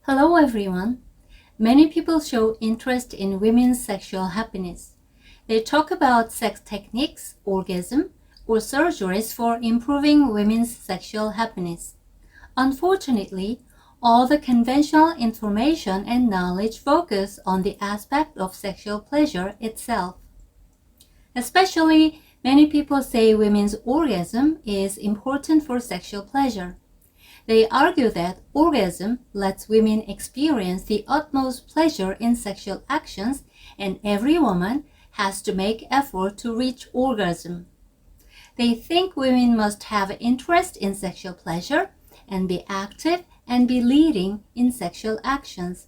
Hello everyone. Many people show interest in women's sexual happiness. They talk about sex techniques, orgasm, or surgeries for improving women's sexual happiness. Unfortunately, all the conventional information and knowledge focus on the aspect of sexual pleasure itself. Especially, many people say women's orgasm is important for sexual pleasure. They argue that orgasm lets women experience the utmost pleasure in sexual actions, and every woman has to make effort to reach orgasm. They think women must have interest in sexual pleasure and be active and be leading in sexual actions.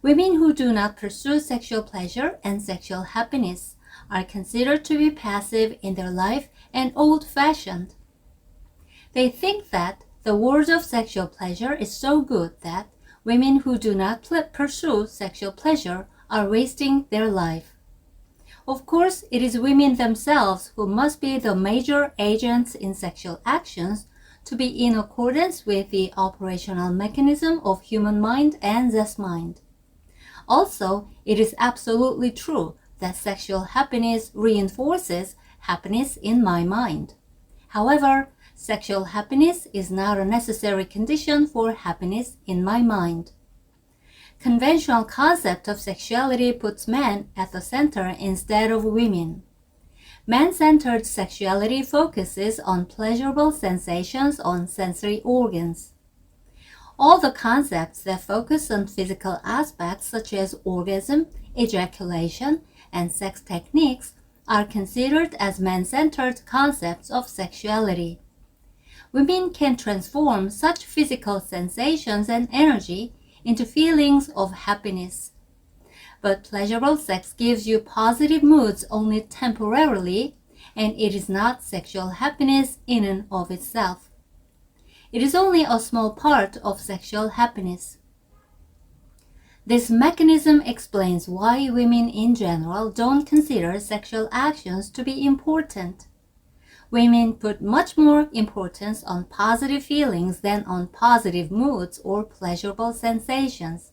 Women who do not pursue sexual pleasure and sexual happiness are considered to be passive in their life and old-fashioned. They think that the world of sexual pleasure is so good that women who do not pursue sexual pleasure are wasting their life. Of course, it is women themselves who must be the major agents in sexual actions to be in accordance with the operational mechanism of human mind and zest mind. Also, it is absolutely true that sexual happiness reinforces happiness in my mind. However, sexual happiness is not a necessary condition for happiness in my mind. Conventional concept of sexuality puts men at the center instead of women. Man-centered sexuality focuses on pleasurable sensations on sensory organs. All the concepts that focus on physical aspects such as orgasm, ejaculation, and sex techniques are considered as man-centered concepts of sexuality. Women can transform such physical sensations and energy into feelings of happiness. But pleasurable sex gives you positive moods only temporarily, and it is not sexual happiness in and of itself. It is only a small part of sexual happiness. This mechanism explains why women in general don't consider sexual actions to be important. Women put much more importance on positive feelings than on positive moods or pleasurable sensations.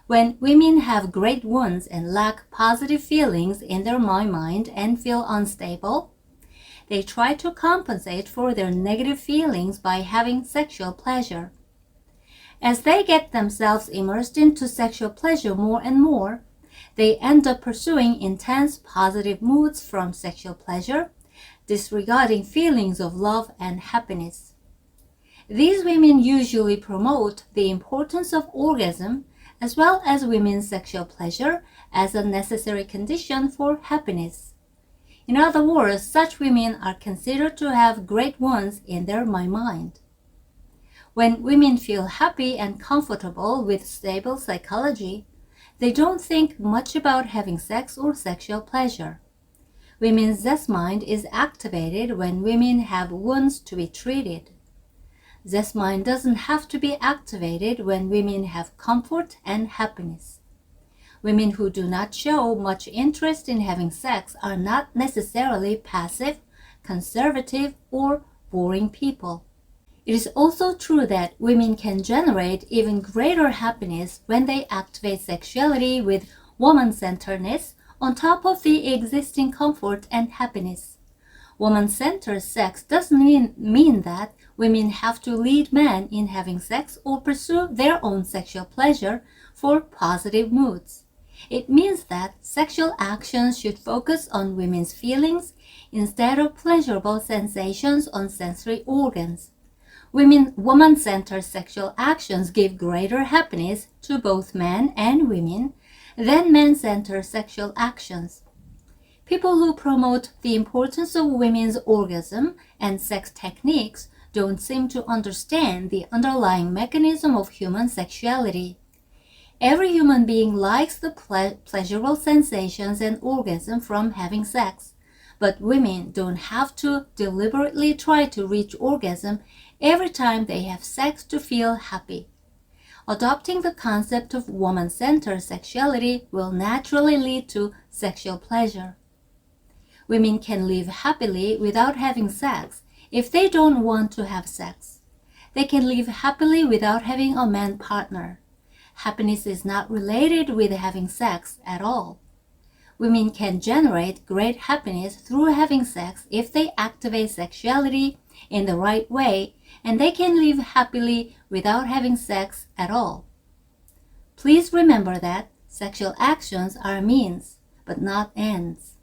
When women have great wounds and lack positive feelings in their mind and feel unstable, they try to compensate for their negative feelings by having sexual pleasure. As they get themselves immersed into sexual pleasure more and more, they end up pursuing intense positive moods from sexual pleasure, disregarding feelings of love and happiness. These women usually promote the importance of orgasm as well as women's sexual pleasure as a necessary condition for happiness. In other words, such women are considered to have great ones in their mind. When women feel happy and comfortable with stable psychology, they don't think much about having sex or sexual pleasure. Women's zest mind is activated when women have wounds to be treated. Zest mind doesn't have to be activated when women have comfort and happiness. Women who do not show much interest in having sex are not necessarily passive, conservative, or boring people. It is also true that women can generate even greater happiness when they activate sexuality with woman-centeredness on top of the existing comfort and happiness. Woman-centered sex doesn't mean that women have to lead men in having sex or pursue their own sexual pleasure for positive moods. It means that sexual actions should focus on women's feelings instead of pleasurable sensations on sensory organs. Woman-centered sexual actions give greater happiness to both men and women than men-centered sexual actions. People who promote the importance of women's orgasm and sex techniques don't seem to understand the underlying mechanism of human sexuality. Every human being likes the pleasurable sensations and orgasm from having sex, but women don't have to deliberately try to reach orgasm every time they have sex to feel happy. Adopting the concept of woman-centered sexuality will naturally lead to sexual pleasure. Women can live happily without having sex if they don't want to have sex. They can live happily without having a man partner. Happiness is not related with having sex at all. Women can generate great happiness through having sex if they activate sexuality in the right way, and they can live happily without having sex at all. Please remember that sexual actions are means, but not ends.